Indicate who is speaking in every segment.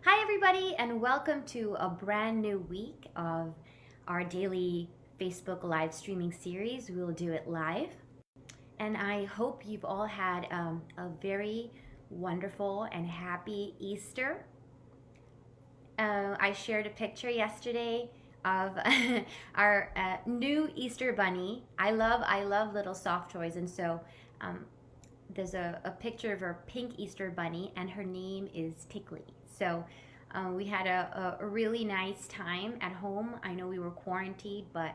Speaker 1: Hi, everybody, and welcome to a brand new week of our daily Facebook live streaming series. We will do it live. And I hope you've all had a very wonderful and happy Easter. I shared a picture yesterday of our new Easter bunny. I love little soft toys, and so um, there's a picture of our pink Easter bunny, and her name is Tickly. So we had a really nice time at home. I know we were quarantined, but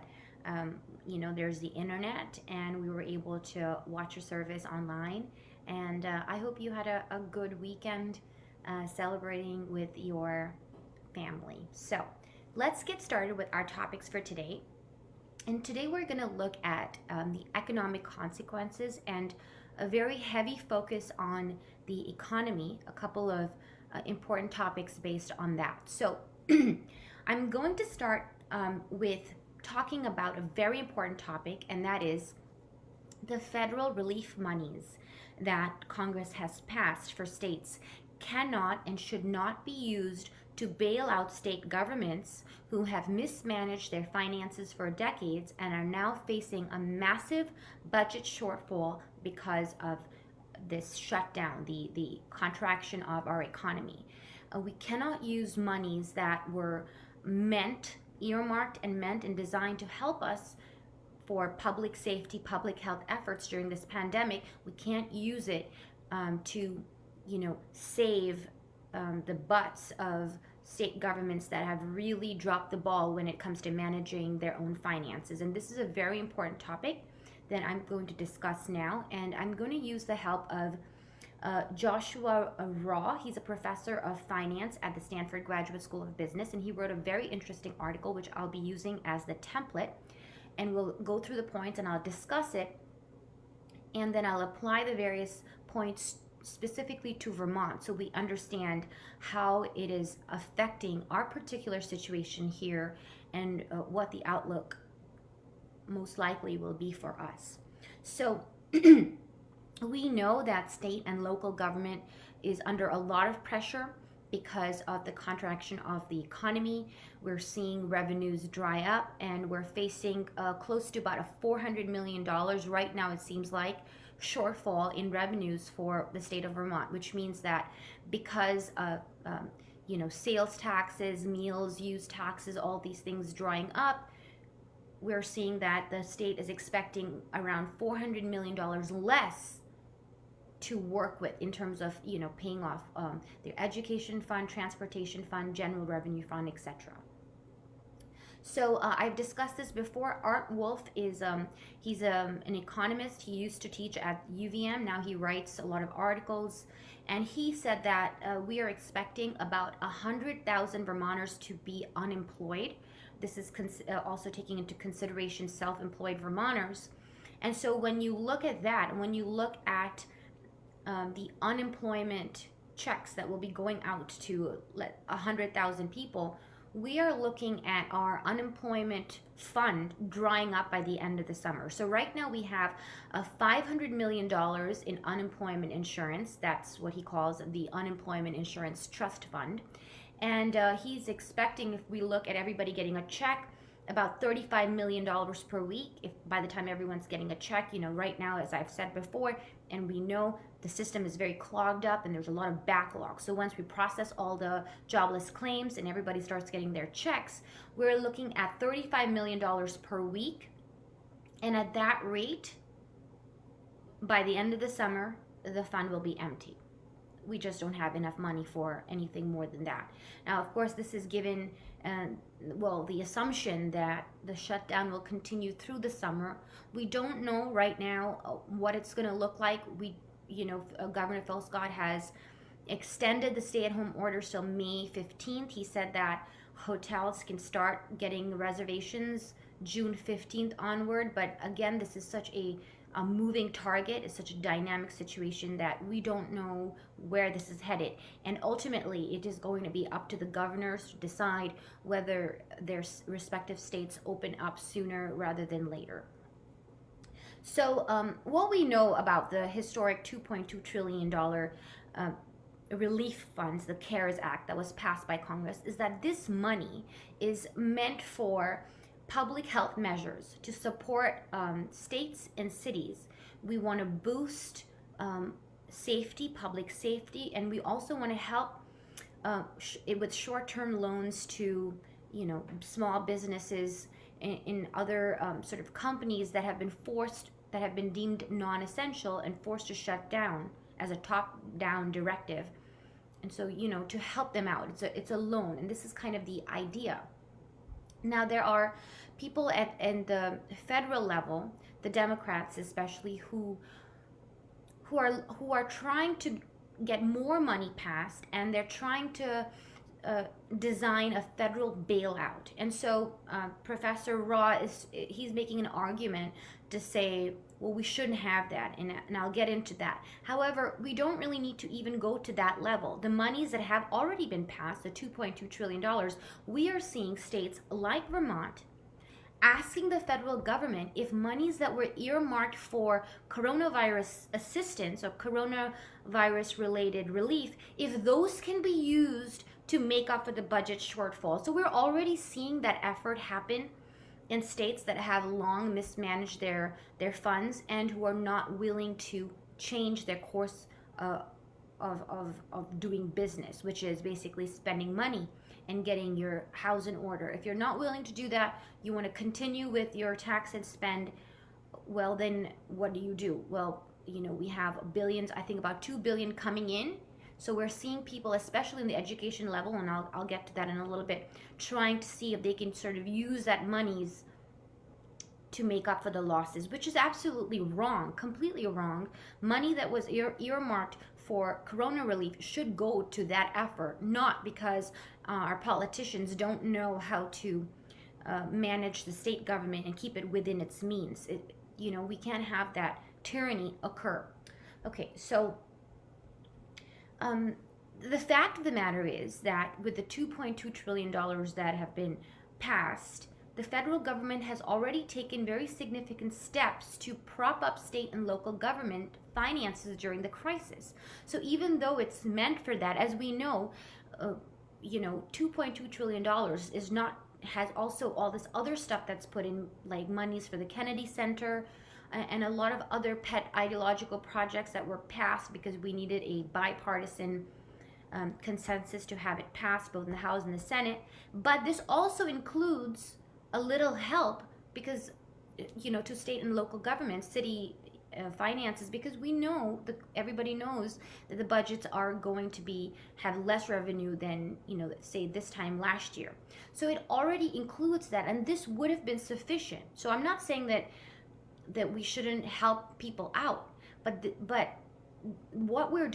Speaker 1: there's the internet, and we were able to watch a service online. And I hope you had a good weekend celebrating with your family. So let's get started with our topics for today. And today we're going to look at the economic consequences and a very heavy focus on the economy, a couple of important topics based on that. So I'm going to start with talking about a very important topic, and that is the federal relief monies that Congress has passed for states cannot and should not be used to bail out state governments who have mismanaged their finances for decades and are now facing a massive budget shortfall because of this shutdown, the contraction of our economy. We cannot use monies that were earmarked and meant and designed to help us for public safety, public health efforts during this pandemic. We can't use it to, save the butts of state governments that have really dropped the ball when it comes to managing their own finances. And this is a very important topic that I'm going to discuss now. And I'm going to use the help of Joshua Raw. He's a professor of finance at the Stanford Graduate School of Business, and he wrote a very interesting article, which I'll be using as the template. And we'll go through the points and I'll discuss it. And then I'll apply the various points specifically to Vermont so we understand how it is affecting our particular situation here and what the outlook most likely will be for us. So we know that state and local government is under a lot of pressure because of the contraction of the economy. We're seeing revenues dry up, and we're facing close to about a $400 million right now, it seems like, shortfall in revenues for the state of Vermont, which means that because of sales taxes, meals, use taxes, all these things drying up, we're seeing that the state is expecting around $400 million less to work with in terms of paying off their education fund, transportation fund, general revenue fund, etc. So I've discussed this before. Art Wolf is he's an economist. He used to teach at UVM. Now he writes a lot of articles, and he said that we are expecting about 100,000 Vermonters to be unemployed. This is also taking into consideration self-employed Vermonters. And so when you look at that, and when you look at the unemployment checks that will be going out to 100,000 people, we are looking at our unemployment fund drying up by the end of the summer. So right now we have $500 million in unemployment insurance. That's what he calls the Unemployment Insurance Trust Fund. And he's expecting, if we look at everybody getting a check, about $35 million per week if by the time everyone's getting a check. Right now, as I've said before, and we know the system is very clogged up and there's a lot of backlog. So once we process all the jobless claims and everybody starts getting their checks, we're looking at $35 million per week. And at that rate, by the end of the summer, the fund will be empty. We just don't have enough money for anything more than that. Now, of course, this is given, the assumption that the shutdown will continue through the summer. We don't know right now what it's going to look like. Governor Phil Scott has extended the stay-at-home orders till May 15th. He said that hotels can start getting reservations June 15th onward. But again, this is such a moving target. It's such a dynamic situation that we don't know where this is headed. And ultimately, it is going to be up to the governors to decide whether their respective states open up sooner rather than later. So what we know about the historic $2.2 trillion relief funds, the CARES Act that was passed by Congress, is that this money is meant for public health measures to support states and cities. We want to boost safety, public safety, and we also want to help with short-term loans to, small businesses in other sort of companies that have been deemed non-essential and forced to shut down as a top-down directive. And so, to help them out, it's a loan, and this is kind of the idea. Now, there are people at the federal level, the Democrats especially, who are trying to get more money passed, and they're trying to design a federal bailout. And so Professor Raw he's making an argument to say, well, we shouldn't have that, and I'll get into that. However, we don't really need to even go to that level. The monies that have already been passed, the $2.2 trillion, we are seeing states like Vermont asking the federal government if monies that were earmarked for coronavirus assistance or coronavirus related relief, if those can be used to make up for the budget shortfall. So we're already seeing that effort happen in states that have long mismanaged their funds and who are not willing to change their course of doing business, which is basically spending money and getting your house in order. If you're not willing to do that, you want to continue with your tax and spend, well, then what do? Well, we have billions, I think about $2 billion coming in. So we're seeing people, especially in the education level, and I'll get to that in a little bit, trying to see if they can sort of use that monies to make up for the losses, which is absolutely wrong, completely wrong. Money that was earmarked for corona relief should go to that effort, not because our politicians don't know how to manage the state government and keep it within its means. We can't have that tyranny occur. Okay, so the fact of the matter is that with the $2.2 trillion that have been passed, the federal government has already taken very significant steps to prop up state and local government finances during the crisis. So even though it's meant for that, as we know, $2.2 trillion has also all this other stuff that's put in, like monies for the Kennedy Center, and a lot of other pet ideological projects that were passed because we needed a bipartisan consensus to have it passed both in the House and the Senate. But this also includes a little help because, to state and local governments, city finances, because we know everybody knows that the budgets are going to have less revenue than, say this time last year. So it already includes that, and this would have been sufficient. So I'm not saying that we shouldn't help people out, but what we're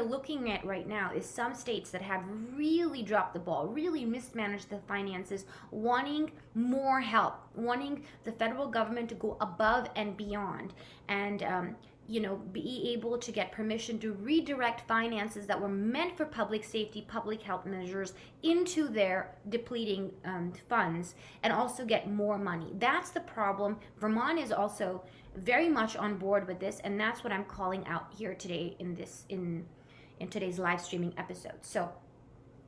Speaker 1: looking at right now is some states that have really dropped the ball, really mismanaged the finances, wanting more help, wanting the federal government to go above and beyond, and be able to get permission to redirect finances that were meant for public safety, public health measures into their depleting funds, and also get more money. That's the problem. Vermont is also very much on board with this, and that's what I'm calling out here today in today's live streaming episode. So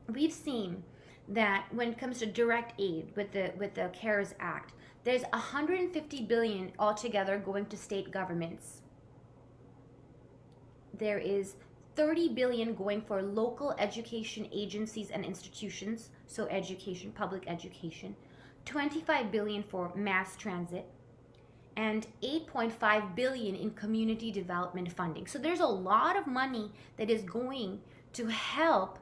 Speaker 1: we've seen that when it comes to direct aid with the CARES Act, there's $150 billion altogether going to state governments. There is $30 billion going for local education agencies and institutions, so education, public education, $25 billion for mass transit, and $8.5 billion in community development funding. So there's a lot of money that is going to help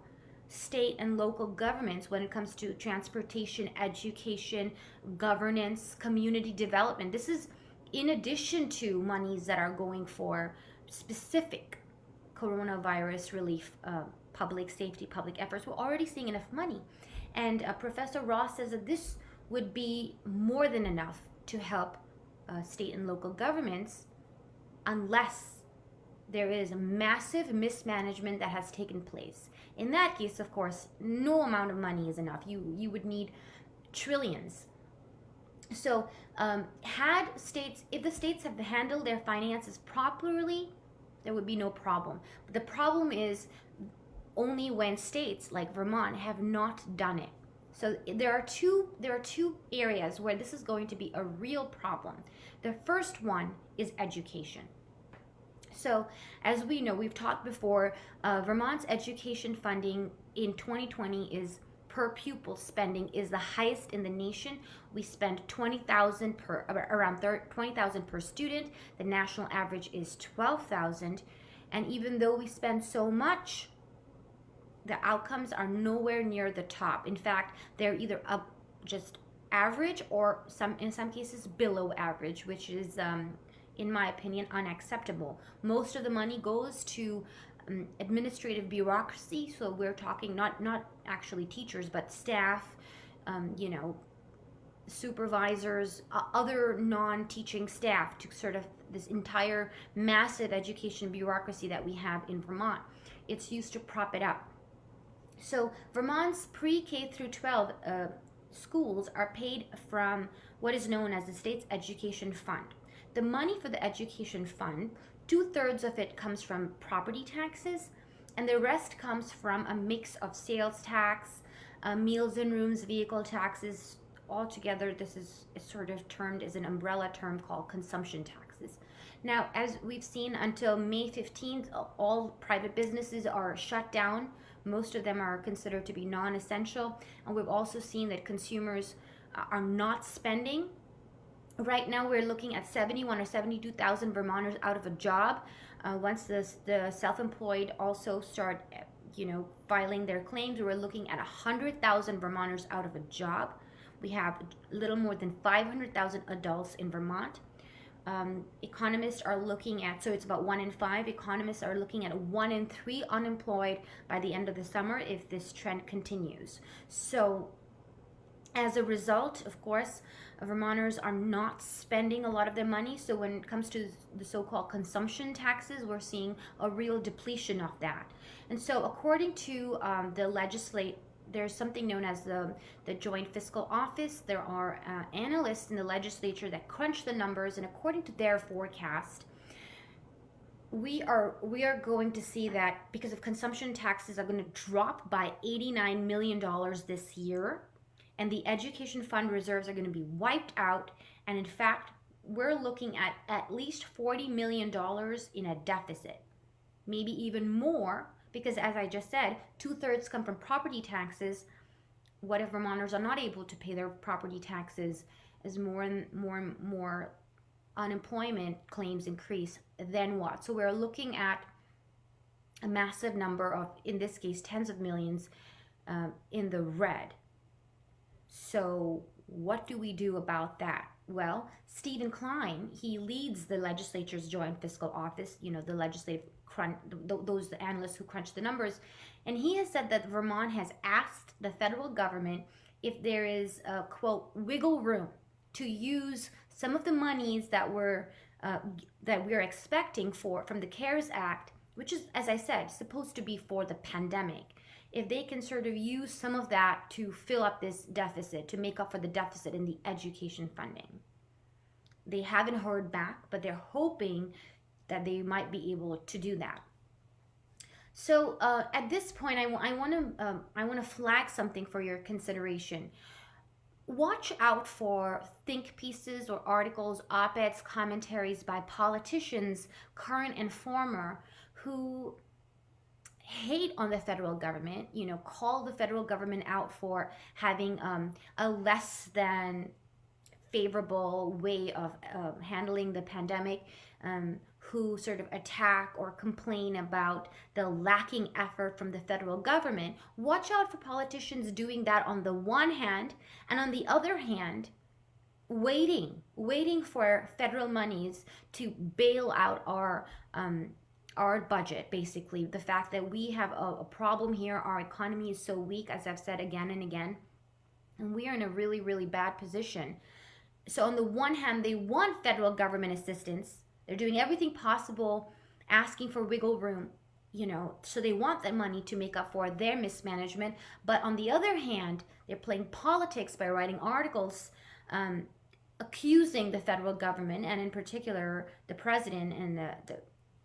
Speaker 1: state and local governments when it comes to transportation, education, governance, community development. This is in addition to monies that are going for specific coronavirus relief, public safety, public efforts. We're already seeing enough money. And Professor Ross says that this would be more than enough to help state and local governments, unless there is a massive mismanagement that has taken place. In that case, of course, no amount of money is enough. You would need trillions. So if the states have handled their finances properly, there would be no problem. But the problem is only when states like Vermont have not done it. So there are two areas where this is going to be a real problem. The first one is education. So as we know, we've talked before, Vermont's education funding in 2020 is per pupil spending is the highest in the nation. We spend 20,000 per around 20,000 per student. The national average is 12,000, and even though we spend so much, the outcomes are nowhere near the top. In fact, they're either up just average or in some cases below average, which is in my opinion unacceptable. Most of the money goes to administrative bureaucracy, so we're talking not actually teachers but staff, supervisors, other non-teaching staff, to sort of this entire massive education bureaucracy that we have in Vermont. It's used to prop it up. So Vermont's pre-K through 12 schools are paid from what is known as the state's education fund. The money for the education fund, 2/3 of it comes from property taxes, and the rest comes from a mix of sales tax, meals and rooms, vehicle taxes. Altogether, this is sort of termed as an umbrella term called consumption taxes. Now, as we've seen, until May 15th, all private businesses are shut down. Most of them are considered to be non-essential, and we've also seen that consumers are not spending. Right now, we're looking at 71 or 72,000 Vermonters out of a job. Once the self-employed also start, filing their claims, we're looking at 100,000 Vermonters out of a job. We have a little more than 500,000 adults in Vermont. Economists are looking at, so it's about 1 in 5. Economists are looking at 1 in 3 unemployed by the end of the summer if this trend continues. So as a result, of course, Vermonters are not spending a lot of their money. So when it comes to the so-called consumption taxes, we're seeing a real depletion of that. And so according to the legislate, there's something known as the Joint Fiscal Office. There are analysts in the legislature that crunch the numbers, and according to their forecast, we are going to see that because of consumption taxes are going to drop by $89 million this year, and the education fund reserves are going to be wiped out. And in fact, we're looking at least $40 million in a deficit, maybe even more. Because as I just said, 2/3 come from property taxes. What if Vermonters are not able to pay their property taxes as more and more unemployment claims increase? Then what? So we're looking at a massive number of, in this case, tens of millions in the red. So what do we do about that? Well, Stephen Klein, he leads the legislature's Joint Fiscal Office, the legislative those analysts who crunch the numbers, and he has said that Vermont has asked the federal government if there is a, quote, wiggle room to use some of the monies that we're expecting from the CARES Act, which is, as I said, supposed to be for the pandemic. If they can sort of use some of that to fill up this deficit, to make up for the deficit in the education funding. They haven't heard back, but they're hoping that they might be able to do that. So at this point, I want to flag something for your consideration. Watch out for think pieces or articles, op-eds, commentaries by politicians, current and former, who hate on the federal government, call the federal government out for having a less than favorable way of handling the pandemic, who sort of attack or complain about the lacking effort from the federal government. Watch out for politicians doing that on the one hand, and on the other hand, waiting for federal monies to bail out our budget. Basically, the fact that we have a problem here, our economy is so weak, as I've said again and again, and we are in a really, really bad position. So on the one hand, they want federal government assistance. They're doing everything possible, asking for wiggle room, so they want that money to make up for their mismanagement. But on the other hand, they're playing politics by writing articles accusing the federal government, and in particular the president and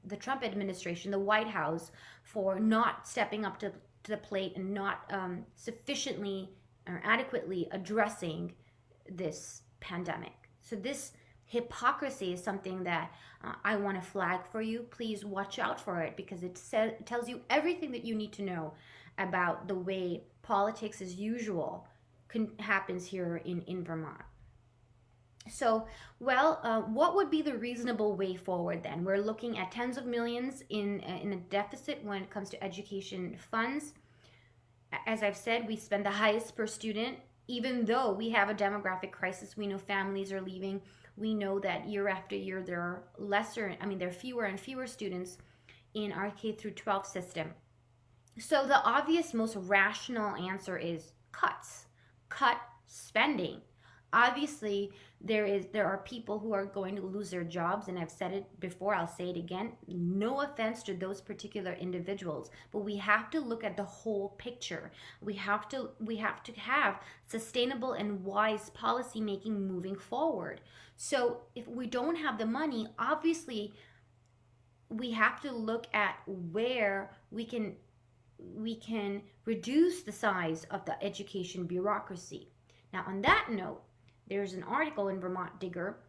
Speaker 1: the Trump administration, the White House, for not stepping up to the plate and not sufficiently or adequately addressing this pandemic. So this hypocrisy is something that I want to flag for you. Please watch out for it, because it tells you everything that you need to know about the way politics as usual happens here in Vermont. So, what would be the reasonable way forward then? We're looking at tens of millions in a deficit when it comes to education funds. As I've said, we spend the highest per student, even though we have a demographic crisis. We know families are leaving. We know that year after year there are there are fewer and fewer students in our K through 12 system. So the obvious, most rational answer is cuts. Cut spending. Obviously, there are people who are going to lose their jobs, and I've said it before, I'll say it again. No offense to those particular individuals, but we have to look at the whole picture. We have to have sustainable and wise policy making moving forward. So if we don't have the money, obviously we have to look at where we can reduce the size of the education bureaucracy. Now, on that note, there's an article in Vermont Digger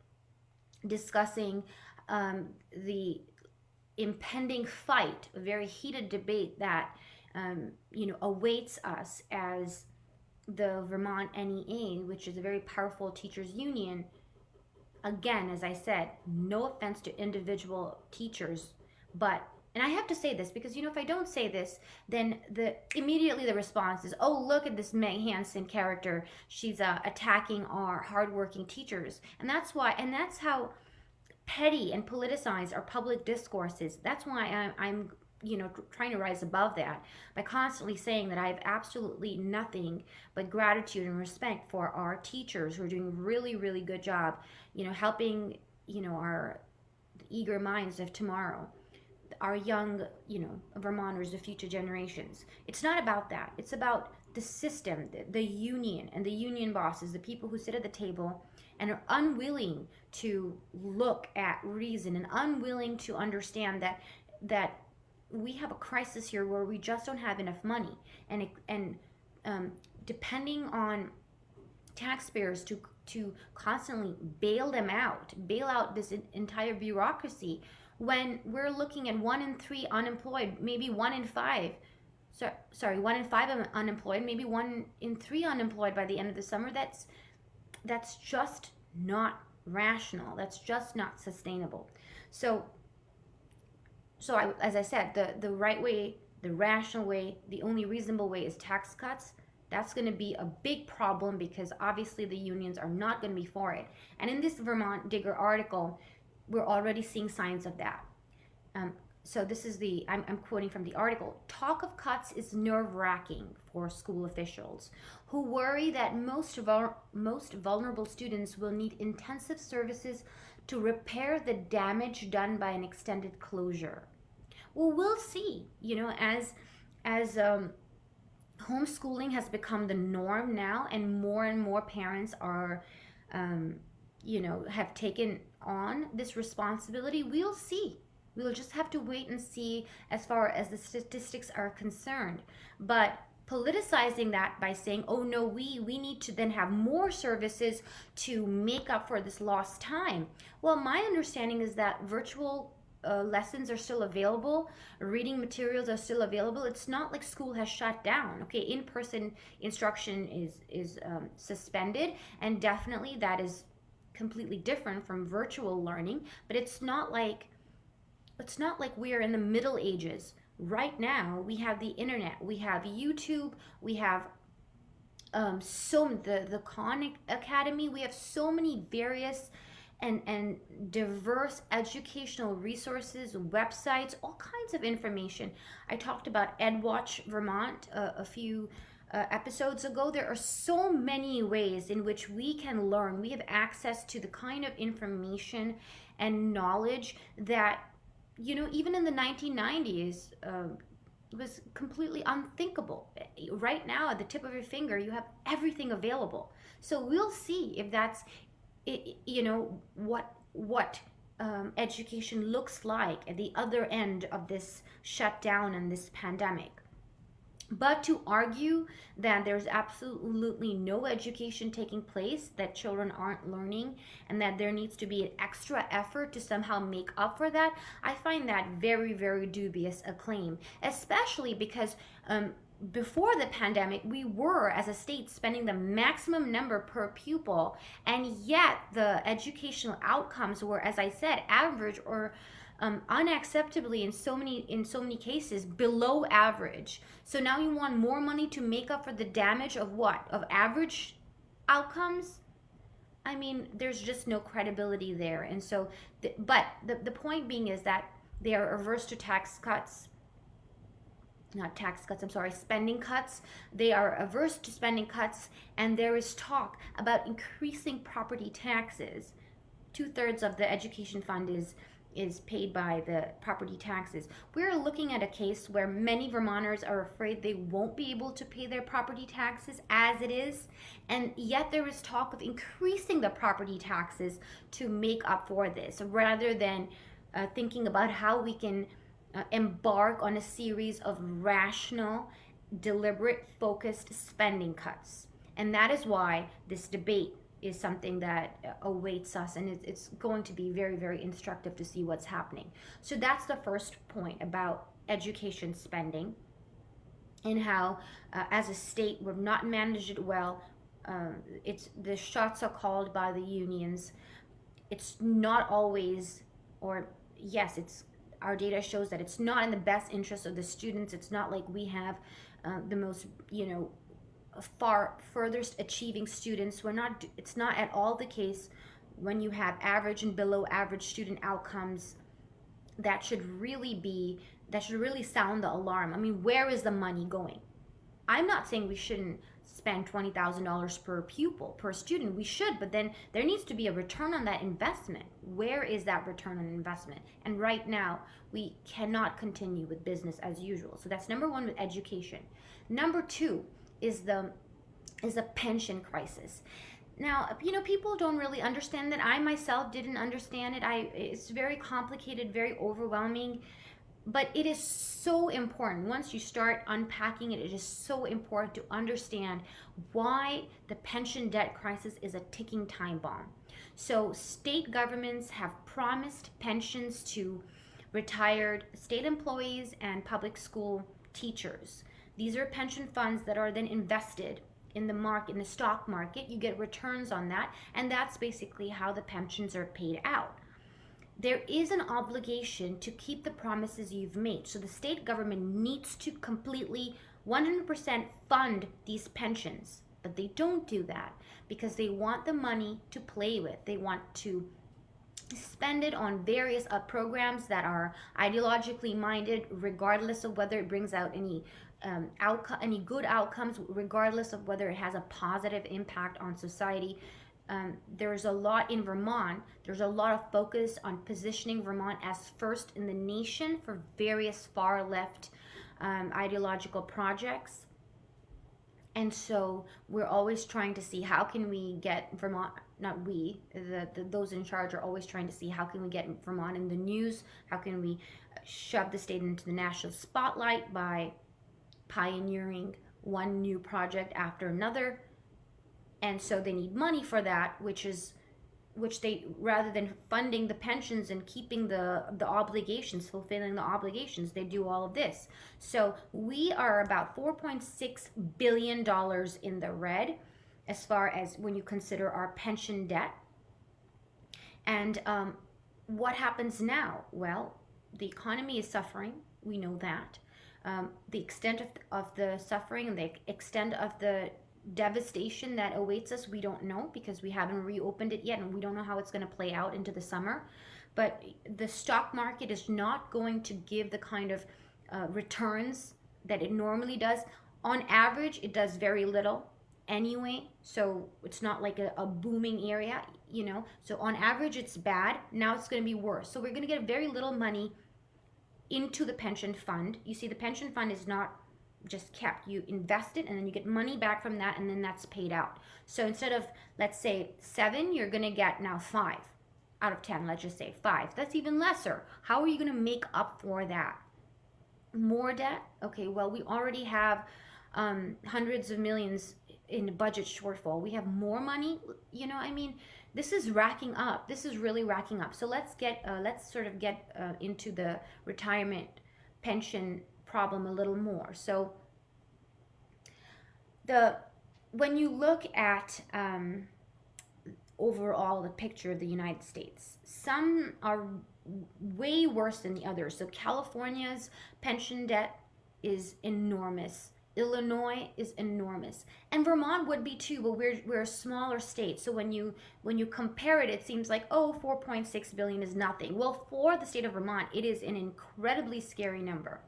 Speaker 1: discussing the impending fight, a very heated debate that awaits us as the Vermont NEA, which is a very powerful teachers union. Again, as I said, no offense to individual teachers, and I have to say this because, if I don't say this, then immediately the response is, oh, look at this Meg Hansen character. She's attacking our hardworking teachers. And that's how petty and politicized our public discourse is. That's why I'm trying to rise above that by constantly saying that I have absolutely nothing but gratitude and respect for our teachers who are doing a really, really good job, helping, our eager minds of tomorrow, our young, Vermonters, the future generations. It's not about that. It's about the system, the union, and the union bosses, the people who sit at the table and are unwilling to look at reason and unwilling to understand that we have a crisis here where we just don't have enough money, and depending on taxpayers to constantly bail out this entire bureaucracy, when we're looking at 1 in 3 unemployed, maybe 1 in 5, 1 in 5 unemployed, maybe 1 in 3 unemployed by the end of the summer. That's just not rational. That's just not sustainable. So as I said, the right way, the rational way, the only reasonable way is tax cuts. That's going to be a big problem because obviously the unions are not going to be for it. And in this Vermont Digger article, we're already seeing signs of that. So this is I'm quoting from the article. Talk of cuts is nerve-wracking for school officials who worry that most vulnerable students will need intensive services to repair the damage done by an extended closure. Well, we'll see. As homeschooling has become the norm now, and more parents are, have taken on this responsibility, we'll see. We'll just have to wait and see as far as the statistics are concerned. But politicizing that by saying, oh no, we need to then have more services to make up for this lost time. Well, my understanding is that virtual lessons are still available, reading materials are still available. It's not like school has shut down. Okay, in-person instruction is suspended, and definitely that is completely different from virtual learning. But it's not like we're in the Middle Ages. Right now, we have the internet, we have YouTube, we have the Khan Academy. We have so many various and diverse educational resources, websites, all kinds of information. I talked about EdWatch Vermont a few episodes ago. There are so many ways in which we can learn. We have access to the kind of information and knowledge that, even in the 1990s, was completely unthinkable. Right now, at the tip of your finger, you have everything available. So we'll see if that's, what education looks like at the other end of this shutdown and this pandemic. But to argue that there's absolutely no education taking place, that children aren't learning, and that there needs to be an extra effort to somehow make up for that, I find that very, very dubious a claim, especially because before the pandemic, we were, as a state, spending the maximum number per pupil, and yet the educational outcomes were, as I said, average or unacceptably in so many cases below average. So now you want more money to make up for the damage of what? Of average outcomes? I mean, there's just no credibility there. And so, but the point being is that they are averse to tax cuts. Not tax cuts, I'm sorry, spending cuts. They are averse to spending cuts, and there is talk about increasing property taxes. 2/3 of the education fund is paid by the property taxes. We're looking at a case where many Vermonters are afraid they won't be able to pay their property taxes as it is, and yet there is talk of increasing the property taxes to make up for this, rather than thinking about how we can embark on a series of rational, deliberate, focused spending cuts. And that is why this debate is something that awaits us, and it's going to be very, very instructive to see what's happening. So that's the first point about education spending, and how as a state we've not managed it well. It's the shots are called by the unions. It's not always, or yes, it's, our data shows that it's not in the best interest of the students. It's not like we have the most, far furthest achieving students. It's not at all the case when you have average and below average student outcomes. That should really sound the alarm. I mean, where is the money going? I'm not saying we shouldn't spend $20,000 per pupil, per student. We should, but then there needs to be a return on that investment. Where is that return on investment? And right now, we cannot continue with business as usual. So that's number one with education. Number two is the pension crisis. Now, people don't really understand that. I myself didn't understand it. It's very complicated, very overwhelming. But it is so important. Once you start unpacking it, it is so important to understand why the pension debt crisis is a ticking time bomb. So state governments have promised pensions to retired state employees and public school teachers. These are pension funds that are then invested in the stock market. You get returns on that, and that's basically how the pensions are paid out. There is an obligation to keep the promises you've made. So the state government needs to completely 100% fund these pensions. But they don't do that because they want the money to play with. They want to spend it on various programs that are ideologically minded, regardless of whether it brings out any good outcomes, regardless of whether it has a positive impact on society. There's a lot in Vermont. There's a lot of focus on positioning Vermont as first in the nation for various far left ideological projects. And so we're always trying to see how can we get Vermont, not we, those in charge are always trying to see how can we get Vermont in the news, how can we shove the state into the national spotlight by pioneering one new project after another. And so they need money for that, which they, rather than funding the pensions and keeping the obligations, fulfilling the obligations, they do all of this. So we are about $4.6 billion in the red as far as when you consider our pension debt. And what happens now? Well, the economy is suffering. We know that. The extent of the suffering, the extent of the devastation that awaits us, we don't know because we haven't reopened it yet, and we don't know how it's going to play out into the summer. But the stock market is not going to give the kind of returns that it normally does. On average, it does very little anyway, so it's not like a booming area, so on average it's bad. Now it's going to be worse, so we're going to get very little money into the pension fund. You see, the pension fund is not just kept. You invest it and then you get money back from that, and then that's paid out. So instead of, let's say, 7, you're going to get now 5. out of 10, let's just say 5. That's even lesser. How are you going to make up for that? More debt? Okay, well, we already have hundreds of millions in budget shortfall. We have more money. I mean, this is racking up. This is really racking up. So let's sort of get into the retirement pension problem a little more. So when you look at overall the picture of the United States, some are way worse than the others. So California's pension debt is enormous. Illinois is enormous, and Vermont would be too, but we're a smaller state. So when you compare it, it seems like, oh, 4.6 billion is nothing. Well, for the state of Vermont, it is an incredibly scary number.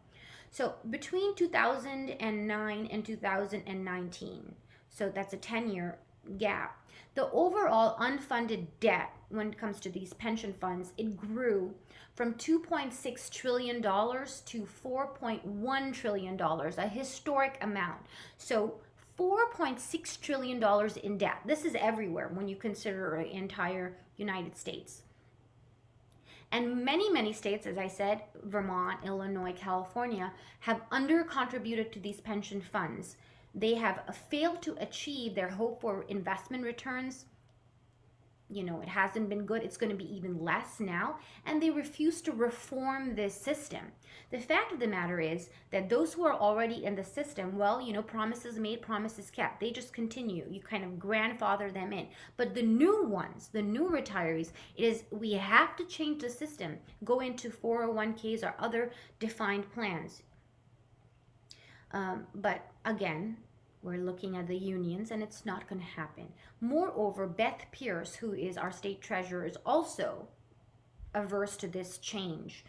Speaker 1: So between 2009 and 2019, so that's a 10-year gap, the overall unfunded debt when it comes to these pension funds, it grew from $2.6 trillion to $4.1 trillion, a historic amount. So $4.6 trillion in debt. This is everywhere when you consider the entire United States. And many states, as I said, Vermont, Illinois, California, have under-contributed to these pension funds. They have failed to achieve their hope for investment returns. It hasn't been good. It's going to be even less now. And they refuse to reform this system. The fact of the matter is that those who are already in the system, well, promises made, promises kept. They just continue. You kind of grandfather them in. But the new ones, the new retirees, we have to change the system, go into 401ks or other defined plans. But again, we're looking at the unions, and it's not going to happen. Moreover, Beth Pierce, who is our state treasurer, is also averse to this change.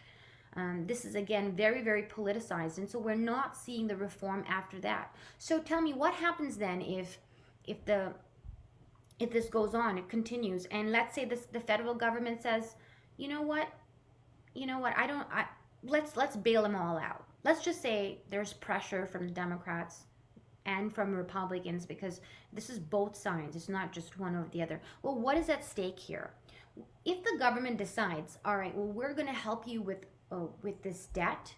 Speaker 1: This is, again, very, very politicized, and so we're not seeing the reform after that. So tell me, what happens then if this goes on, it continues, and let's say the federal government says, let's bail them all out. Let's just say there's pressure from the Democrats and from Republicans, because this is both sides. It's not just one or the other. Well, what is at stake here? If the government decides, all right, well, we're going to help you with this debt,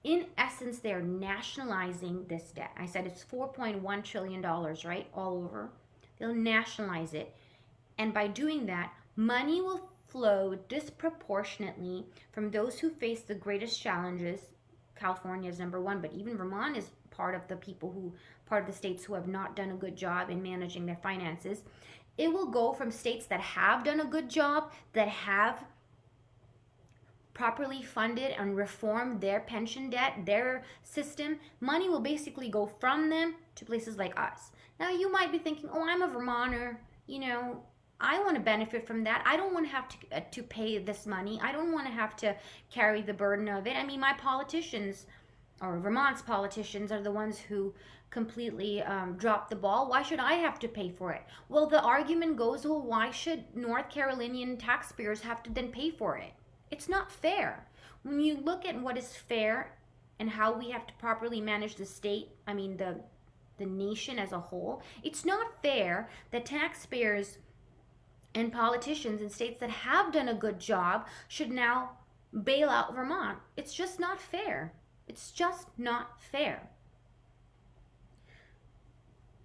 Speaker 1: in essence, they're nationalizing this debt. I said it's $4.1 trillion, right, all over. They'll nationalize it. And by doing that, money will flow disproportionately from those who face the greatest challenges. California is number one, but even Vermont is part of the states who have not done a good job in managing their finances. It will go from states that have done a good job, that have properly funded and reformed their pension debt, their system. Money will basically go from them to places like us. Now, you might be thinking, oh, I'm a Vermonter, I want to benefit from that. I don't want to have to pay this money. I don't want to have to carry the burden of it. I mean, my politicians, or Vermont's politicians, are the ones who completely dropped the ball. Why should I have to pay for it? Well, the argument goes, well, why should North Carolinian taxpayers have to then pay for it? It's not fair. When you look at what is fair and how we have to properly manage the state, I mean the nation as a whole, it's not fair that taxpayers and politicians in states that have done a good job should now bail out Vermont. It's just not fair. It's just not fair.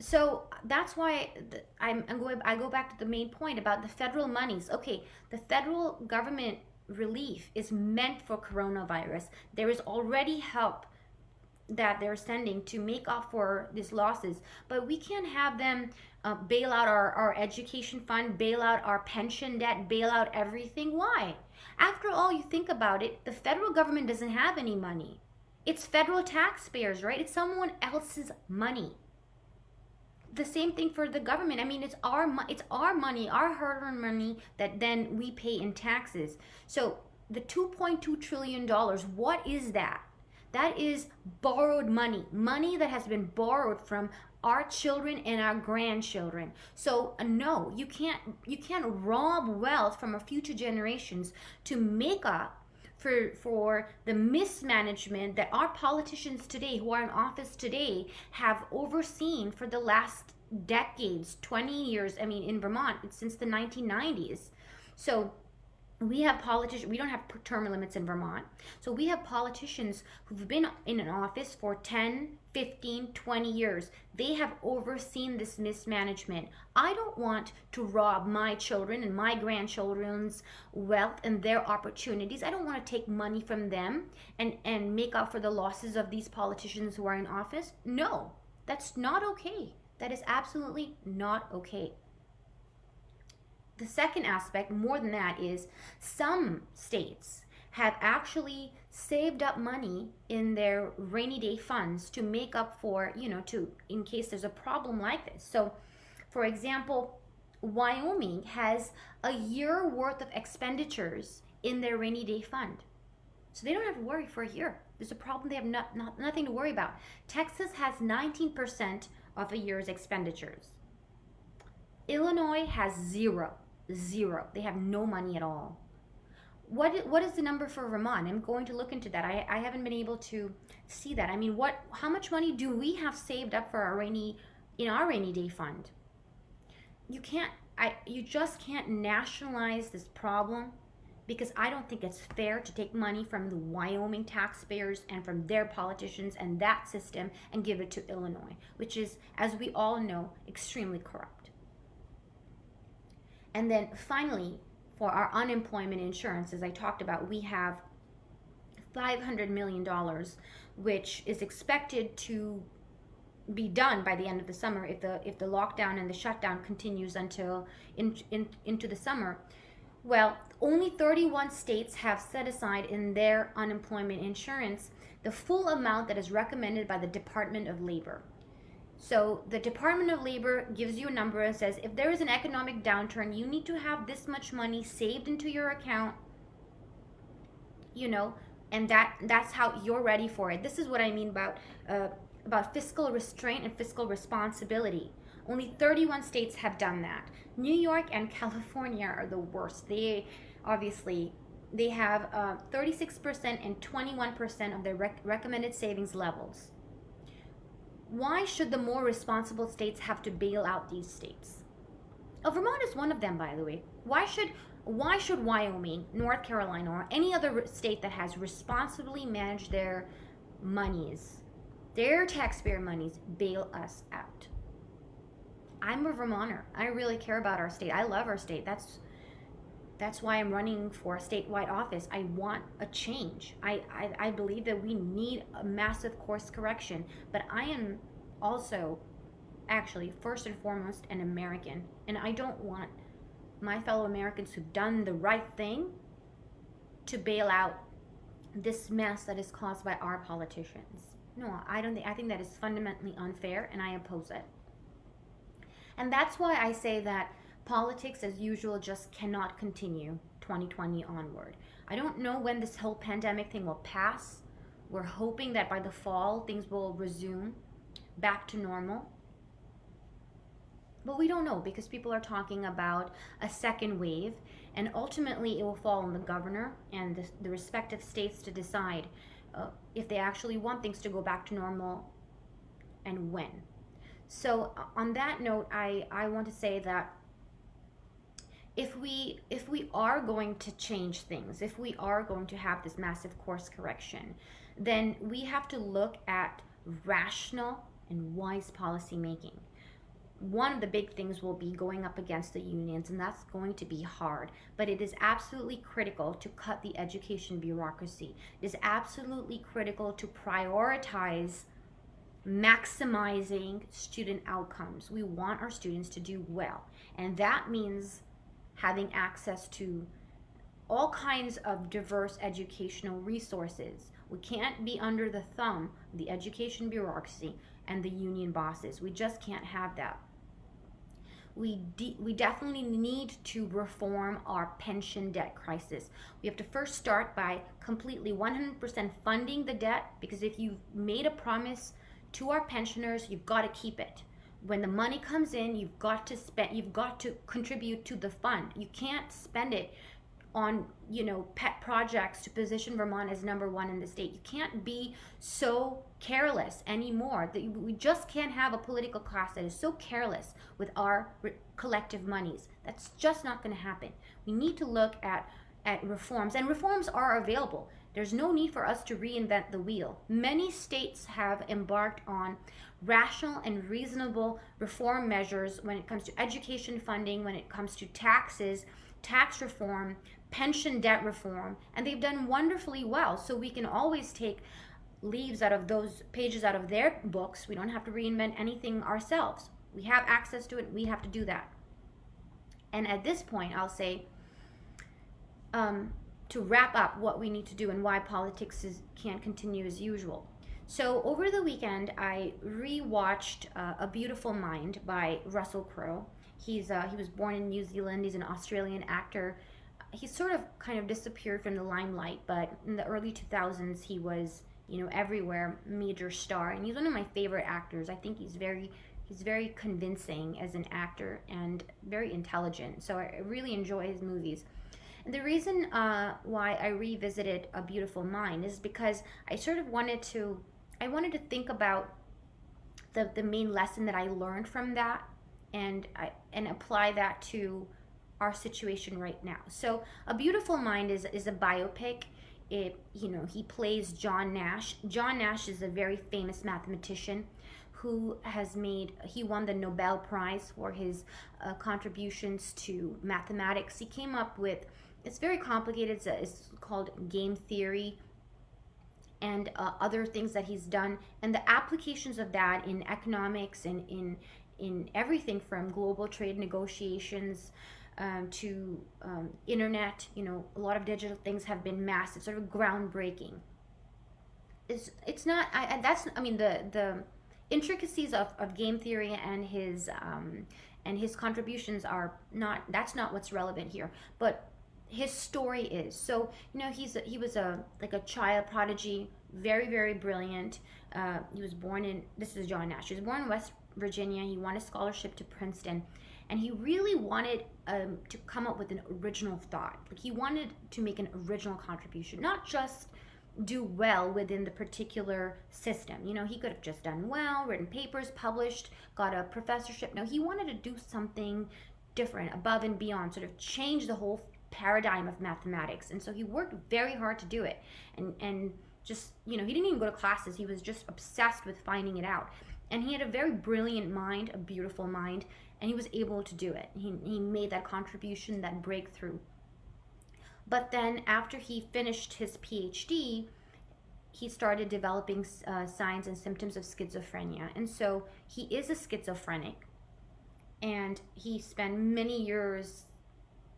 Speaker 1: So that's why I go back to the main point about the federal monies. Okay, the federal government relief is meant for coronavirus. There is already help that they're sending to make up for these losses, but we can't have them bail out our education fund, bail out our pension debt, bail out everything. Why? After all, you think about it, the federal government doesn't have any money. It's federal taxpayers, right? It's someone else's money. The same thing for the government. I mean, it's our money, our hard-earned money that then we pay in taxes. So the $2.2 trillion, what is that? That is borrowed money that has been borrowed from our children and our grandchildren. So no, you can't rob wealth from our future generations to make up for the mismanagement that our politicians today, who are in office today, have overseen for the last decades, 20 years. I mean, in Vermont, it's since the 1990s. So We have politicians, we don't have term limits in Vermont. So we have politicians who've been in an office for 10, 15, 20 years. They have overseen this mismanagement. I don't want to rob my children and my grandchildren's wealth and their opportunities. I don't want to take money from them and make up for the losses of these politicians who are in office. No, that's not okay. That is absolutely not okay. The second aspect, more than that, is some states have actually saved up money in their rainy day funds to make up for, to in case there's a problem like this. So, for example, Wyoming has a year worth of expenditures in their rainy day fund. So they don't have to worry for a year. There's a problem, they have nothing to worry about. Texas has 19% of a year's expenditures. Illinois has zero. They have no money at all. What is the number for Vermont? I'm going to look into that. I haven't been able to see that. I mean, how much money do we have saved up for our rainy day fund? You just can't nationalize this problem, because I don't think it's fair to take money from the Wyoming taxpayers and from their politicians and that system and give it to Illinois, which is, as we all know, extremely corrupt. And then finally, for our unemployment insurance, as I talked about, we have $500 million, which is expected to be done by the end of the summer if the lockdown and the shutdown continues until into the summer. Well, only 31 states have set aside in their unemployment insurance the full amount that is recommended by the Department of Labor. So the Department of Labor gives you a number and says, if there is an economic downturn, you need to have this much money saved into your account, and that's how you're ready for it. This is what I mean about fiscal restraint and fiscal responsibility. Only 31 states have done that. New York and California are the worst. They have 36% and 21% of their recommended savings levels. Why should the more responsible states have to bail out these states? Vermont is one of them, by the way. Why should Wyoming, North Carolina, or any other state that has responsibly managed their monies, their taxpayer monies, bail us out? I'm a Vermonter. I really care about our state. I love our state. That's why I'm running for a statewide office. I want a change. I believe that we need a massive course correction. But I am also, actually, first and foremost, an American. And I don't want my fellow Americans who've done the right thing to bail out this mess that is caused by our politicians. No, I think that is fundamentally unfair, and I oppose it. And that's why I say that politics as usual just cannot continue 2020 onward. I don't know when this whole pandemic thing will pass. We're hoping that by the fall things will resume back to normal. But we don't know, because people are talking about a second wave, and ultimately it will fall on the governor and the respective states to decide if they actually want things to go back to normal and when. So on that note, I want to say that if we are going to change things, if we are going to have this massive course correction, then we have to look at rational and wise policy making. One of the big things will be going up against the unions, and that's going to be hard. But it is absolutely critical to cut the education bureaucracy. It is absolutely critical to prioritize maximizing student outcomes. We want our students to do well, and that means having access to all kinds of diverse educational resources. We can't be under the thumb of the education bureaucracy and the union bosses. We just can't have that. We definitely need to reform our pension debt crisis. We have to first start by completely 100% funding the debt, because if you've made a promise to our pensioners, you've got to keep it. When the money comes in, you've got to contribute to the fund. You can't spend it on, pet projects to position Vermont as number one in the state. You can't be so careless anymore. We just can't have a political class that is so careless with our collective monies. That's just not going to happen. We need to look at at reforms, and reforms are available. There's no need for us to reinvent the wheel. Many states have embarked on rational and reasonable reform measures when it comes to education funding, when it comes to taxes, tax reform, pension debt reform, and they've done wonderfully well. So we can always take leaves out of those pages out of their books. We don't have to reinvent anything ourselves. We have access to it. We have to do that. And at this point, I'll say, to wrap up what we need to do and why politics can't continue as usual. So over the weekend, I rewatched A Beautiful Mind by Russell Crowe. He was born in New Zealand. He's an Australian actor. He sort of kind of disappeared from the limelight, but in the early 2000s, he was, everywhere, major star. And he's one of my favorite actors. I think he's very convincing as an actor and very intelligent. So I really enjoy his movies. And the reason why I revisited A Beautiful Mind is because I sort of wanted to think about the main lesson that I learned from that and apply that to our situation right now. So A Beautiful Mind is a biopic. He plays John Nash. John Nash is a very famous mathematician who he won the Nobel Prize for his contributions to mathematics. He came up with, it's very complicated, it's called game theory, and other things that he's done, and the applications of that in economics and in everything from global trade negotiations to internet. A lot of digital things have been massive, sort of groundbreaking. It's not, the intricacies of game theory and his contributions that's not what's relevant here, but his story is. So he was a child prodigy, very, very brilliant. He was born in, this is John Nash, he was born in West Virginia. He won a scholarship to Princeton, and he really wanted to come up with an original thought. He wanted to make an original contribution, not just do well within the particular system. He could have just done well, written papers, published, got a professorship. No, he wanted to do something different, above and beyond, sort of change the whole paradigm of mathematics. And so he worked very hard to do it. And just, he didn't even go to classes. He was just obsessed with finding it out. And he had a very brilliant mind, a beautiful mind, and he was able to do it. He made that contribution, that breakthrough. But then after he finished his PhD, he started developing signs and symptoms of schizophrenia. And so he is a schizophrenic, and he spent many years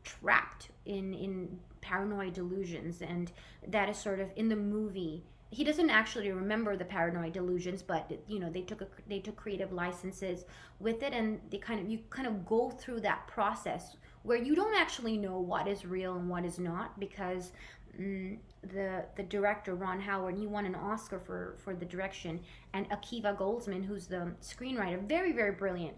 Speaker 1: trapped in paranoid delusions, and that is sort of in the movie. He doesn't actually remember the paranoid delusions, but they took creative licenses with it, and you kind of go through that process where you don't actually know what is real and what is not, because the director, Ron Howard, he won an Oscar for the direction, and Akiva Goldsman, who's the screenwriter, very, very brilliant.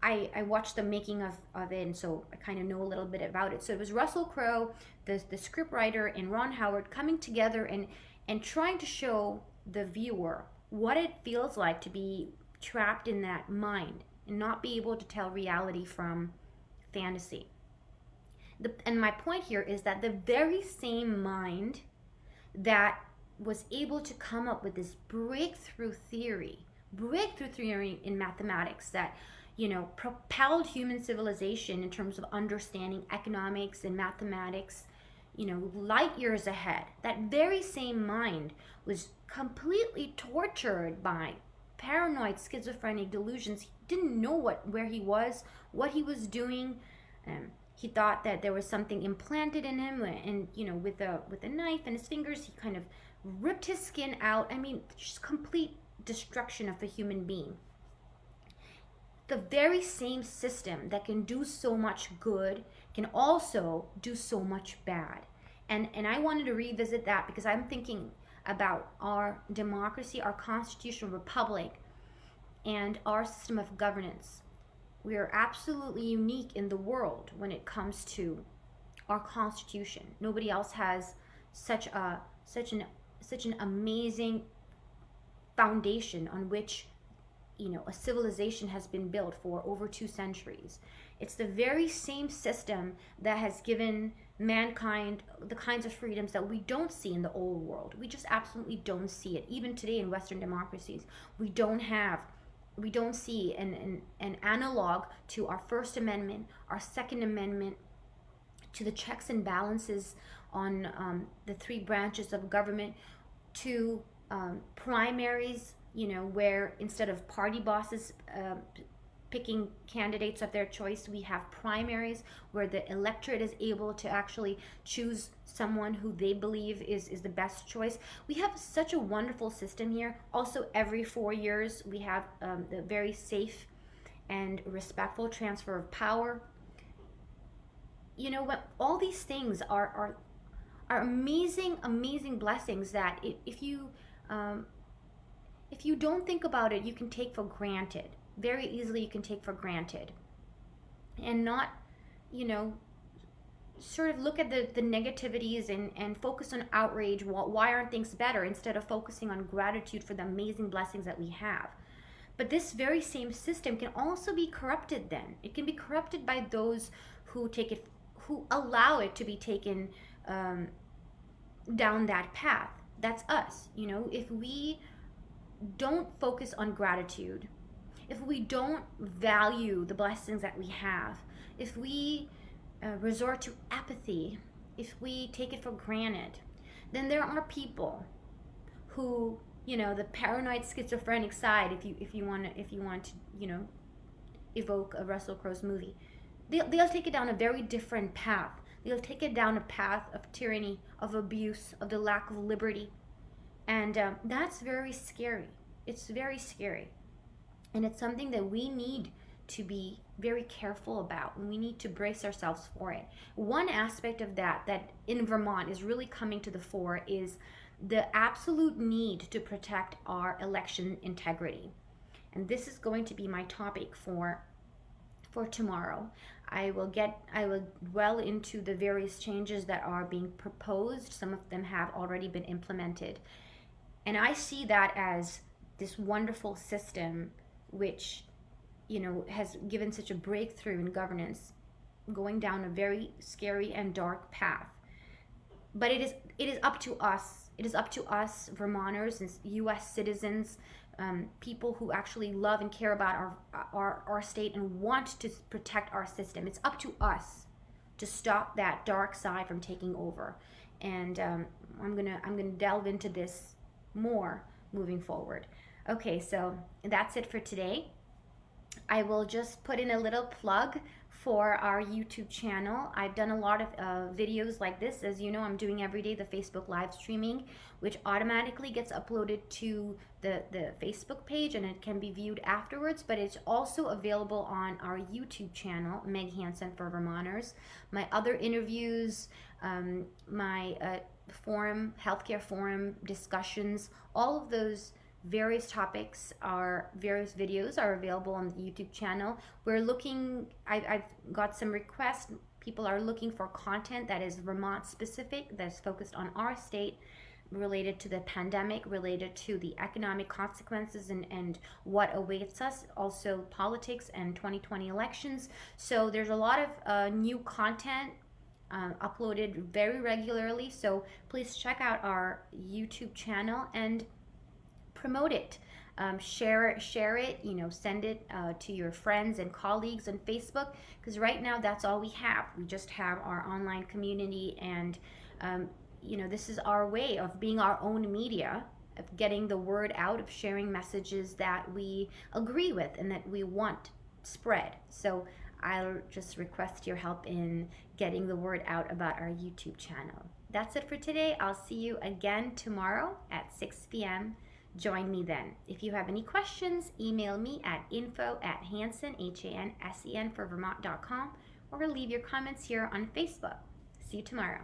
Speaker 1: I watched the making of it, and so I kind of know a little bit about it. So it was Russell Crowe, the scriptwriter, and Ron Howard coming together and trying to show the viewer what it feels like to be trapped in that mind and not be able to tell reality from fantasy. And my point here is that the very same mind that was able to come up with this breakthrough theory in mathematics that propelled human civilization in terms of understanding economics and mathematics, light years ahead. That very same mind was completely tortured by paranoid schizophrenic delusions. He didn't know where he was, what he was doing. He thought that there was something implanted in him, and with a knife and his fingers, he kind of ripped his skin out. Just complete destruction of a human being. The very same system that can do so much good can also do so much bad. And I wanted to revisit that because I'm thinking about our democracy, our constitutional republic, and our system of governance. We are absolutely unique in the world when it comes to our constitution. Nobody else has such an amazing foundation on which a civilization has been built for over 2 centuries. It's the very same system that has given mankind the kinds of freedoms that we don't see in the old world. We just absolutely don't see it. Even today in Western democracies, we don't see an analog to our First Amendment, our Second Amendment, to the checks and balances on the three branches of government, to primaries, where instead of party bosses picking candidates of their choice, we have primaries where the electorate is able to actually choose someone who they believe is the best choice. We have such a wonderful system here. Also, every 4 years, we have the very safe and respectful transfer of power. What all these things are amazing blessings that if you don't think about it, you can take for granted. Very easily you can take for granted, and not, sort of look at the negativities and focus on outrage. Why aren't things better, instead of focusing on gratitude for the amazing blessings that we have. But this very same system can also be corrupted then. It can be corrupted by those who allow it to be taken down that path. That's us. If we don't focus on gratitude, if we don't value the blessings that we have, if we resort to apathy, if we take it for granted, then there are people who, the paranoid schizophrenic side, if you want to, evoke a Russell Crowe's movie, they'll take it down a very different path. They'll take it down a path of tyranny, of abuse, of the lack of liberty, and that's very scary. It's very scary. And it's something that we need to be very careful about, and we need to brace ourselves for it. One aspect of that in Vermont is really coming to the fore is the absolute need to protect our election integrity. And this is going to be my topic for tomorrow. I will well into the various changes that are being proposed. Some of them have already been implemented. And I see that as this wonderful system which has given such a breakthrough in governance, going down a very scary and dark path. But it is up to us. It is up to us, Vermonters and U.S. citizens, people who actually love and care about our state and want to protect our system. It's up to us to stop that dark side from taking over. And I'm gonna delve into this more moving forward. Okay, so that's it for today. I will just put in a little plug for our YouTube channel. I've done a lot of videos like this. As you know, I'm doing every day the Facebook live streaming, which automatically gets uploaded to the Facebook page, and it can be viewed afterwards, but it's also available on our YouTube channel, Meg Hansen for Vermonters. My other interviews, my healthcare forum discussions, all of those various topics, various videos are available on the YouTube channel. I've got some requests. People are looking for content that is Vermont specific, that's focused on our state, related to the pandemic, related to the economic consequences and what awaits us, also politics and 2020 elections. So there's a lot of new content uploaded very regularly. So please check out our YouTube channel and promote it. Share it, send it to your friends and colleagues on Facebook, because right now that's all we have. We just have our online community, and this is our way of being our own media, of getting the word out, of sharing messages that we agree with and that we want spread. So I'll just request your help in getting the word out about our YouTube channel. That's it for today. I'll see you again tomorrow at 6 p.m. Join me then. If you have any questions, email me at info@hansen, Hansen for Vermont.com, or leave your comments here on Facebook. See you tomorrow.